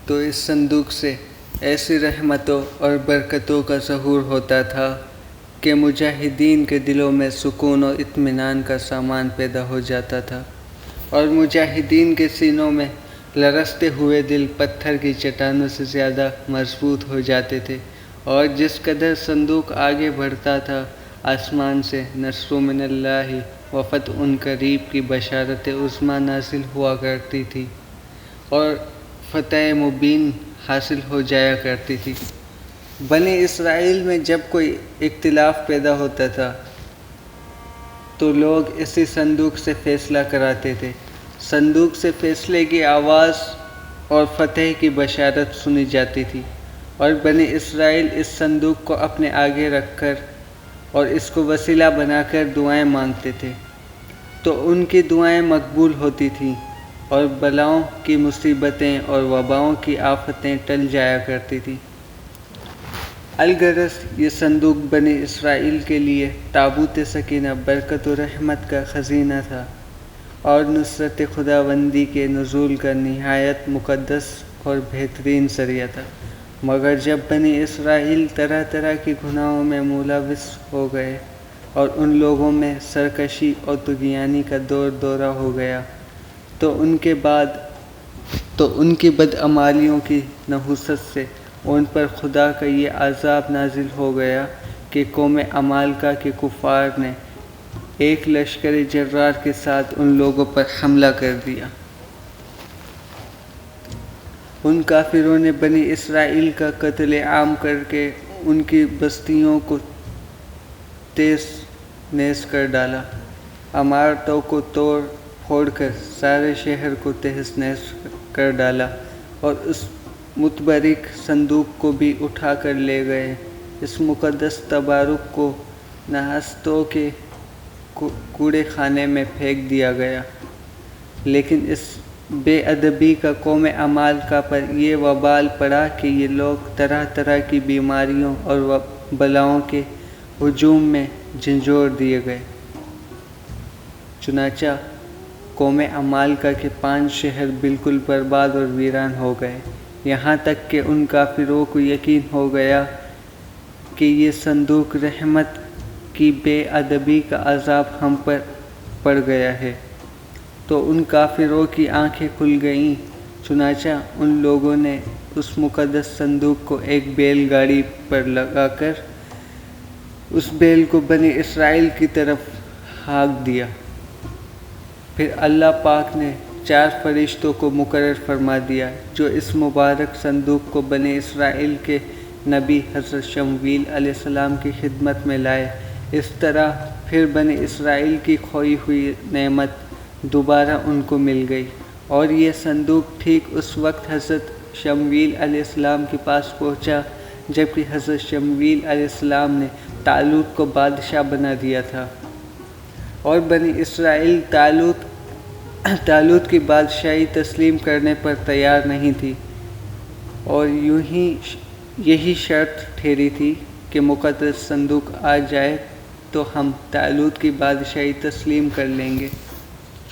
تو اس صندوق سے ایسی رحمتوں اور برکتوں کا ظہور ہوتا تھا کہ مجاہدین کے دلوں میں سکون و اطمینان کا سامان پیدا ہو جاتا تھا، اور مجاہدین کے سینوں میں لرزتے ہوئے دل پتھر کی چٹانوں سے زیادہ مضبوط ہو جاتے تھے۔ اور جس قدر صندوق آگے بڑھتا تھا، آسمان سے نصر من اللہ و فتح قریب کی بشارت عظمیٰ نازل ہوا کرتی تھی اور فتح مبین حاصل ہو جایا کرتی تھی۔ بنی اسرائیل میں جب کوئی اختلاف پیدا ہوتا تھا تو لوگ اسی صندوق سے فیصلہ کراتے تھے۔ صندوق سے فیصلے کی آواز اور فتح کی بشارت سنی جاتی تھی، اور بنی اسرائیل اس صندوق کو اپنے آگے رکھ کر اور اس کو وسیلہ بنا کر دعائیں مانگتے تھے، تو ان کی دعائیں مقبول ہوتی تھیں اور بلاؤں کی مصیبتیں اور وباؤں کی آفتیں ٹل جایا کرتی تھیں۔ الغرض یہ صندوق بنی اسرائیل کے لیے تابوت سکینہ، برکت و رحمت کا خزینہ تھا اور نصرت خداوندی کے نزول کا نہایت مقدس اور بہترین ذریعہ تھا۔ مگر جب بنی اسرائیل طرح طرح کے گناہوں میں ملوث ہو گئے اور ان لوگوں میں سرکشی اور طغیانی کا دور دورہ ہو گیا، تو ان کی بدعمالیوں کی نحوست سے ان پر خدا کا یہ عذاب نازل ہو گیا کہ قوم عمالقہ کے کفار نے ایک لشکر جرار کے ساتھ ان لوگوں پر حملہ کر دیا۔ ان کافروں نے بنی اسرائیل کا قتل عام کر کے ان کی بستیوں کو تیز نیز کر ڈالا، عمارتوں کو توڑ پھوڑ کر سارے شہر کو تہس نہس کر ڈالا، اور اس متبرک صندوق کو بھی اٹھا کر لے گئے۔ اس مقدس تبارک کو نحاستوں کے کوڑے خانے میں پھینک دیا گیا۔ لیکن اس بے ادبی کا قوم عمالقہ پر یہ وبال پڑا کہ یہ لوگ طرح طرح کی بیماریوں اور بلاؤں کے ہجوم میں جھنجھوڑ دیے گئے۔ چنانچہ قوم عمالقہ کے 5 شہر بالکل برباد اور ویران ہو گئے، یہاں تک کہ ان کافروں کو یقین ہو گیا کہ یہ صندوق رحمت کی بے ادبی کا عذاب ہم پر پڑ گیا ہے، تو ان کافروں کی آنکھیں کھل گئیں۔ چنانچہ ان لوگوں نے اس مقدس صندوق کو ایک بیل گاڑی پر لگا کر اس بیل کو بنی اسرائیل کی طرف ہانک دیا۔ پھر اللہ پاک نے 4 فرشتوں کو مقرر فرما دیا جو اس مبارک صندوق کو بنی اسرائیل کے نبی حضرت شمویل علیہ السلام کی خدمت میں لائے۔ اس طرح پھر بنی اسرائیل کی کھوئی ہوئی نعمت دوبارہ ان کو مل گئی، اور یہ صندوق ٹھیک اس وقت حضرت شمویل علیہ السلام کے پاس پہنچا جبکہ حضرت شمویل علیہ السلام نے طالوت کو بادشاہ بنا دیا تھا، اور بنی اسرائیل طالوت کی بادشاہی تسلیم کرنے پر تیار نہیں تھی، اور یہی شرط ٹھہری تھی کہ مقدس صندوق آ جائے تو ہم طالوت کی بادشاہی تسلیم کر لیں گے۔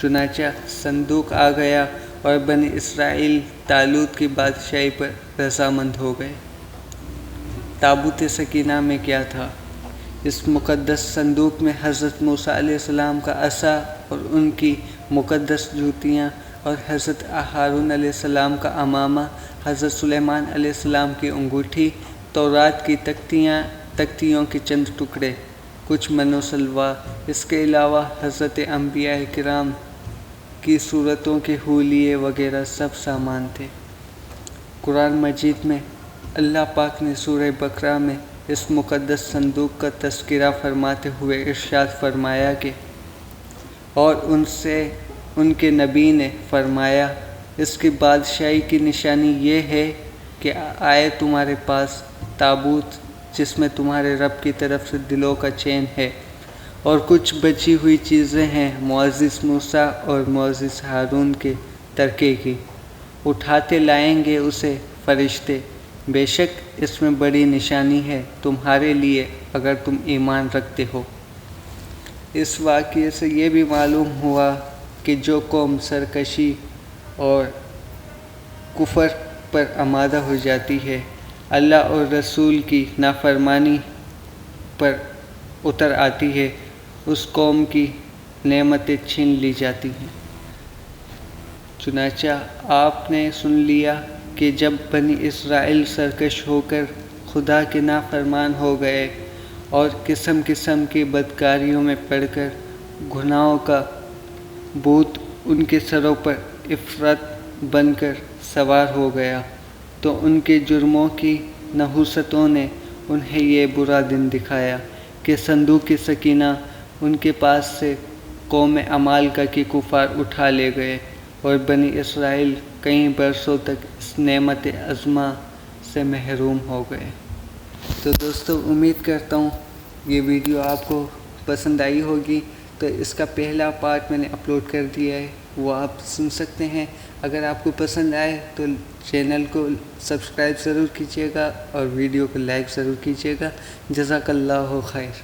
چنانچہ صندوق آ گیا اور بنی اسرائیل طالوت کی بادشاہی پر رضامند ہو گئے۔ تابوت سکینہ میں کیا تھا؟ اس مقدس صندوق میں حضرت موسیٰ علیہ السلام کا عصا اور ان کی مقدس جوتیاں، اور حضرت ہارون علیہ السلام کا عمامہ، حضرت سلیمان علیہ السلام کی انگوٹھی، تورات کی تختیوں کے چند ٹکڑے، کچھ من و سلوہ، اس کے علاوہ حضرت انبیاء کرام کی صورتوں کے حولیے وغیرہ سب سامان تھے۔ قرآن مجید میں اللہ پاک نے سورہ بقرہ میں اس مقدس صندوق کا تذکرہ فرماتے ہوئے ارشاد فرمایا کہ اور ان سے ان کے نبی نے فرمایا، اس کی بادشاہی کی نشانی یہ ہے کہ آئے تمہارے پاس تابوت جس میں تمہارے رب کی طرف سے دلوں کا چین ہے، اور کچھ بچی ہوئی چیزیں ہیں معزز موسیٰ اور معزز ہارون کے ترکے کی، اٹھاتے لائیں گے اسے فرشتے، بے شک اس میں بڑی نشانی ہے تمہارے لیے اگر تم ایمان رکھتے ہو۔ اس واقعے سے یہ بھی معلوم ہوا کہ جو قوم سرکشی اور کفر پر آمادہ ہو جاتی ہے، اللہ اور رسول کی نافرمانی پر اتر آتی ہے، اس قوم کی نعمتیں چھین لی جاتی ہیں۔ چنانچہ آپ نے سن لیا کہ جب بنی اسرائیل سرکش ہو کر خدا کے نافرمان ہو گئے اور قسم قسم کی بدکاریوں میں پڑ کر گناہوں کا بھوت ان کے سروں پر عفرت بن کر سوار ہو گیا، تو ان کے جرموں کی نحوستوں نے انہیں یہ برا دن دکھایا کہ صندوق سکینہ ان کے پاس سے قوم عمالقہ کے کفار اٹھا لے گئے، اور بنی اسرائیل کئی برسوں تک اس نعمت عظمیٰ سے محروم ہو گئے۔ تو دوستو، امید کرتا ہوں یہ ویڈیو آپ کو پسند آئی ہوگی۔ تو اس کا پہلا پارٹ میں نے اپلوڈ کر دیا ہے، وہ آپ سن سکتے ہیں۔ اگر آپ کو پسند آئے تو چینل کو سبسکرائب ضرور کیجیے گا اور ویڈیو کو لائک ضرور کیجیے گا۔ جزاک اللہ خیر۔